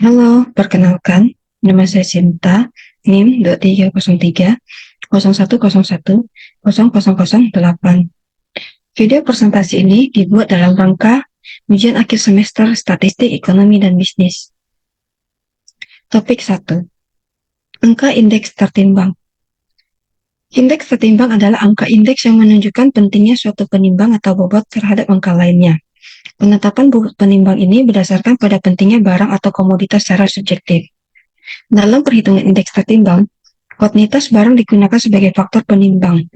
Halo, perkenalkan, nama saya Sinta, NIM 2303 0101 0008. Video presentasi ini dibuat dalam rangka ujian akhir semester Statistik Ekonomi dan Bisnis. Topik 1. Angka indeks tertimbang. Indeks tertimbang adalah angka indeks yang menunjukkan pentingnya suatu penimbang atau bobot terhadap angka lainnya. Penetapan bobot penimbang ini berdasarkan pada pentingnya barang atau komoditas secara subjektif. Dalam perhitungan indeks tertimbang, kuantitas barang digunakan sebagai faktor penimbang.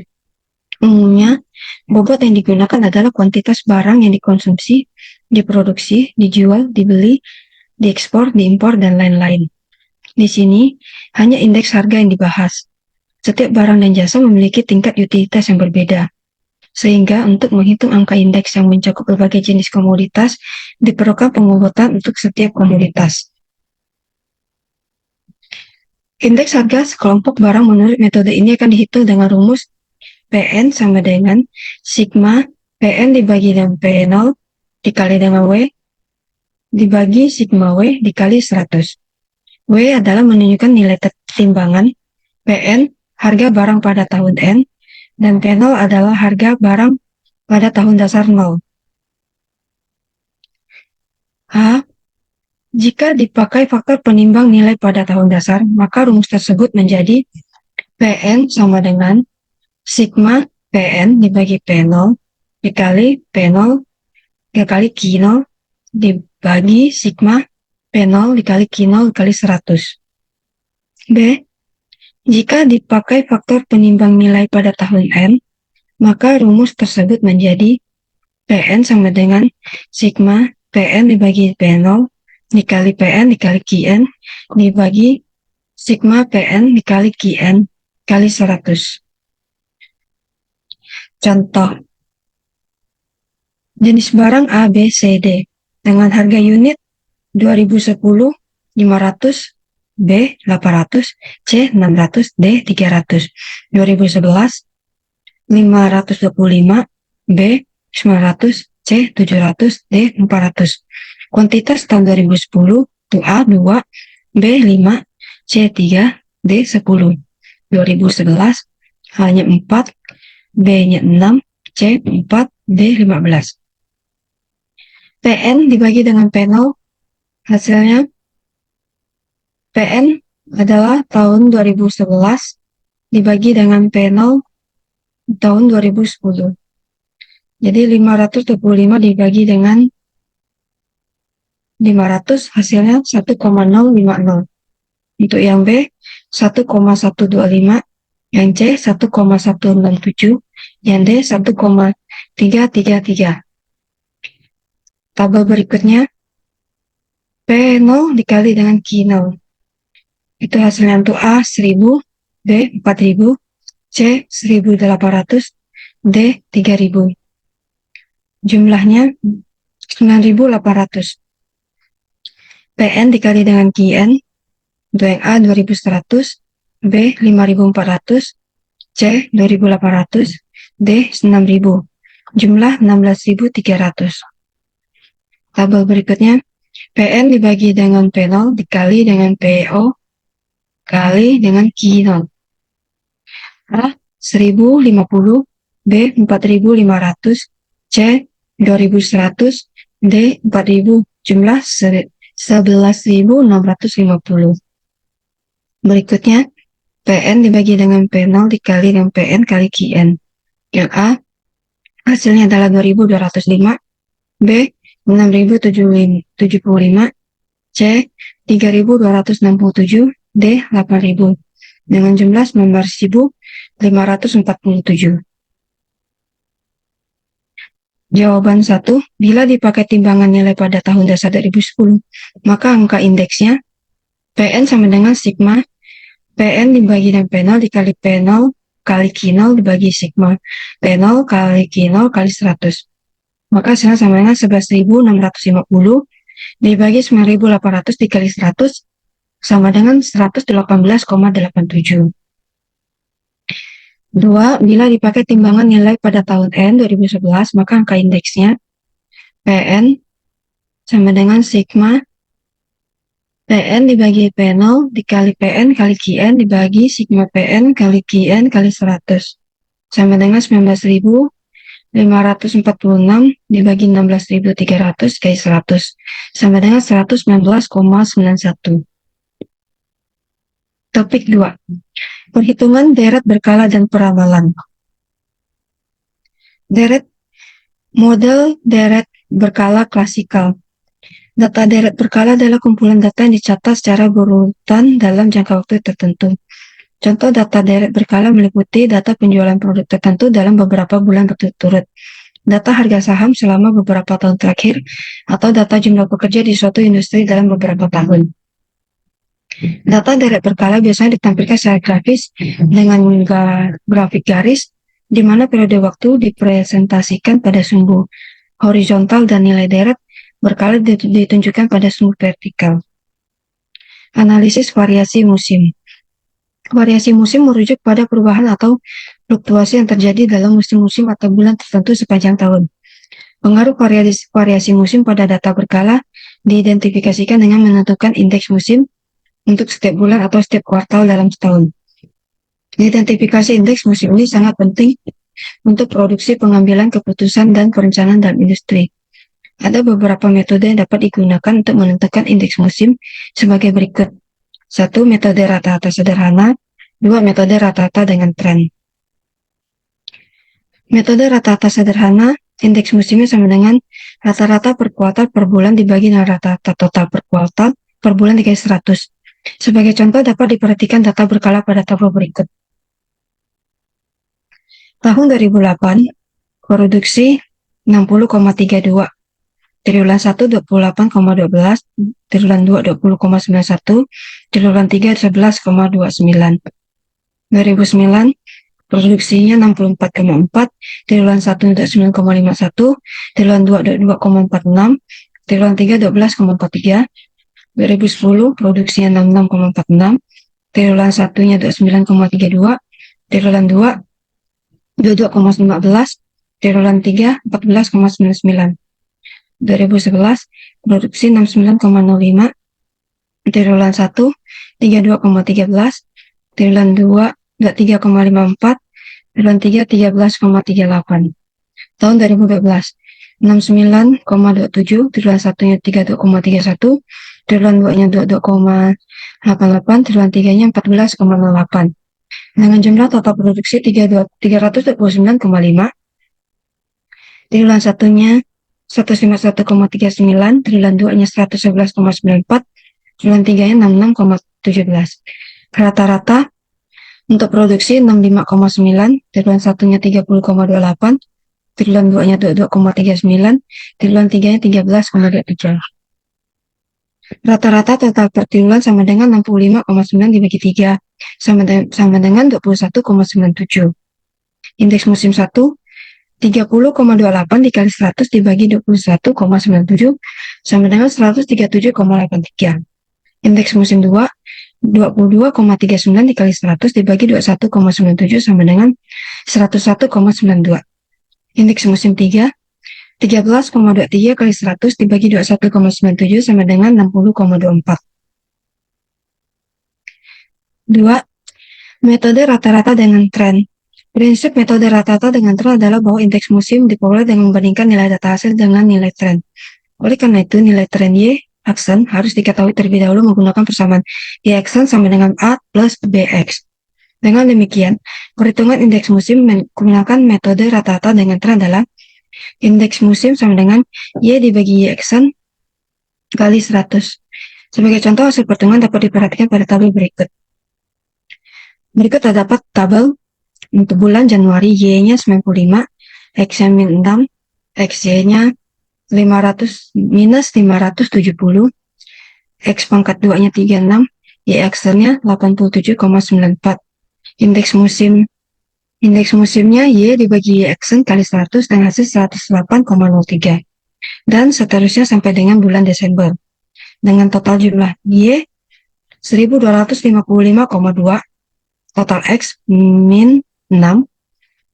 Umumnya, bobot yang digunakan adalah kuantitas barang yang dikonsumsi, diproduksi, dijual, dibeli, diekspor, diimpor, dan lain-lain. Di sini, hanya indeks harga yang dibahas. Setiap barang dan jasa memiliki tingkat utilitas yang berbeda. Sehingga untuk menghitung angka indeks yang mencakup berbagai jenis komoditas, diperlukan pengobotan untuk setiap komoditas. Indeks harga sekelompok barang menurut metode ini akan dihitung dengan rumus PN sama dengan sigma PN dibagi dengan P0 dikali dengan W dibagi sigma W dikali 100. W adalah menunjukkan nilai timbangan, PN harga barang pada tahun N, dan P0 adalah harga barang pada tahun dasar 0. H. Jika dipakai faktor penimbang nilai pada tahun dasar, maka rumus tersebut menjadi PN sama dengan sigma PN dibagi P0 dikali P0 dikali Q0 dibagi sigma P0 dikali Q0 dikali 100. B. Jika dipakai faktor penimbang nilai pada tahun N, maka rumus tersebut menjadi PN sama dengan sigma PN dibagi P0 dikali PN dikali Qn dibagi sigma PN dikali Qn kali 100. Contoh, jenis barang A, B, C, D dengan harga unit 2010 500, B 800, C 600, D 300. 2011 525, B 900, C 700, D 400. Kuantitas tahun 2010 itu A 2, B 5, C 3, D 10. 2011 hanya 4, B-nya 6, C 4, D 15. PN dibagi dengan P0, hasilnya PN adalah tahun 2011 dibagi dengan P0 tahun 2010. Jadi 525 dibagi dengan 500 hasilnya 1,050. Untuk yang B 1,125, yang C 1,167, yang D 1,333. Tabel berikutnya P0 dikali dengan Q0. Itu hasilnya untuk A 1000, B 4000, C 1800, D 3000. Jumlahnya 9800. PN dikali dengan Qn, untuk yang A 2100, B 5400, C 2800, D 6000. Jumlah 16300. Tabel berikutnya PN dibagi dengan P0 dikali dengan PO kali dengan Q0. A 1050, B 4500, C 2100, D 4000. Jumlah 11.650. Berikutnya PN dibagi dengan P0 dikali dengan PN kali Qn. Yang A hasilnya adalah 2205, B 6075, C 3267, D 8000 dengan jumlah 19.547. Jawaban 1, bila dipakai timbangan nilai pada tahun dasar 2010, maka angka indeksnya PN sama dengan sigma PN dibagi dengan P0 dikali P0 kali Q0 dibagi sigma P0 kali Q0 kali 100. Maka hasilnya sama dengan 11.650 dibagi 9.800 dikali 100 sama dengan 118,87. 2. Bila dipakai timbangan nilai pada tahun N 2011, maka angka indeksnya PN sama dengan sigma PN dibagi P0 dikali PN kali QN dibagi sigma PN kali QN kali 100 sama dengan 19.546 dibagi 16.300 kali 100 sama dengan 119,91. Topik 2. Perhitungan deret berkala dan peramalan. Model deret berkala klasikal. Data deret berkala adalah kumpulan data yang dicatat secara berurutan dalam jangka waktu tertentu. Contoh data deret berkala meliputi data penjualan produk tertentu dalam beberapa bulan berturut-turut, data harga saham selama beberapa tahun terakhir, atau data jumlah pekerja di suatu industri dalam beberapa tahun. Data deret berkala biasanya ditampilkan secara grafis dengan grafik garis, di mana periode waktu dipresentasikan pada sumbu horizontal dan nilai deret berkala ditunjukkan pada sumbu vertikal. Analisis variasi musim. Variasi musim merujuk pada perubahan atau fluktuasi yang terjadi dalam musim-musim atau bulan tertentu sepanjang tahun. Pengaruh variasi musim pada data berkala diidentifikasikan dengan menentukan indeks musim untuk setiap bulan atau setiap kuartal dalam setahun. Identifikasi indeks musim ini sangat penting untuk produksi pengambilan keputusan dan perencanaan dalam industri. Ada beberapa metode yang dapat digunakan untuk menentukan indeks musim sebagai berikut. 1. Metode rata-rata sederhana. 2. Metode rata-rata dengan tren. Metode rata-rata sederhana, indeks musimnya sama dengan rata-rata per kuartal per bulan dibagi dengan rata-rata total per kuartal per bulan dikali 100. Sebagai contoh dapat diperhatikan data berkala pada tabel berikut. Tahun 2008, produksi 60,32. Triwulan 1 28,12, triwulan 2 20,91, triwulan 3 11,29. 2009 produksinya 64,4, triwulan 1 9,51, triwulan 2 2,46, triwulan 3 12,43. 2010 produksinya 66,46, triwulan 1-nya 29,32, triwulan 2 22,15, triwulan 3 14,99. 2011 produksi 69,05, triwulan 1 32,13, triwulan 2 3,54, triwulan 3 13,38. Tahun 2012 69,27, triwulan 1-nya 32,31, triwulan 2-nya 22,88, triwulan 3-nya 14,08. Dengan jumlah total produksi 329,5, triwulan 1-nya 151,39, triwulan 2-nya 111,94, triwulan 3-nya 66,17. Rata-rata untuk produksi 65,9, triwulan 1-nya 30,28, triwulan 2-nya 22,39, triwulan 3-nya 13,23. Rata-rata total per triwulan sama dengan 65,9 dibagi 3, sama dengan 21,97. Indeks musim 1 30,28 dikali 100 dibagi 21,97 sama dengan 137,83. Indeks musim 2 22,39 dikali 100 dibagi 21,97 sama dengan 101,92. Indeks musim 3 13,23 kali 100 dibagi 21,97 sama dengan 60,24. 2. Metode rata-rata dengan tren. Prinsip metode rata-rata dengan tren adalah bahwa indeks musim diperoleh dengan membandingkan nilai data hasil dengan nilai tren. Oleh karena itu, nilai tren Y aksen harus diketahui terlebih dahulu menggunakan persamaan Y aksen sama dengan A plus BX. Dengan demikian, perhitungan indeks musim menggunakan metode rata-rata dengan tren adalah indeks musim sama dengan Y dibagi Y aksen kali 100. Sebagai contoh, hasil perhitungan dapat diperhatikan pada tabel berikut. Berikut terdapat tabel untuk bulan Januari, Y-nya 95, X-nya min 6, X-Y-nya 570, X pangkat 2-nya 36, Y aksennya 87,94. Indeks musimnya Y dibagi Y aksen kali 100 dan hasil 108,03. Dan seterusnya sampai dengan bulan Desember. Dengan total jumlah Y 1255,2, total X min 6,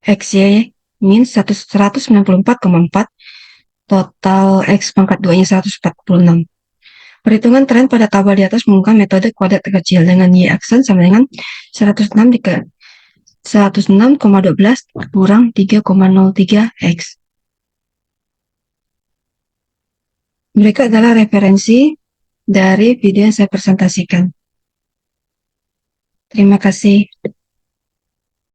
XY min 194,4, total X pangkat 2-nya 146. Perhitungan tren pada tabel di atas menggunakan metode kuadrat terkecil dengan y-aksen sama dengan 106,12 kurang 3,03 X. Mereka adalah referensi dari video yang saya presentasikan. Terima kasih.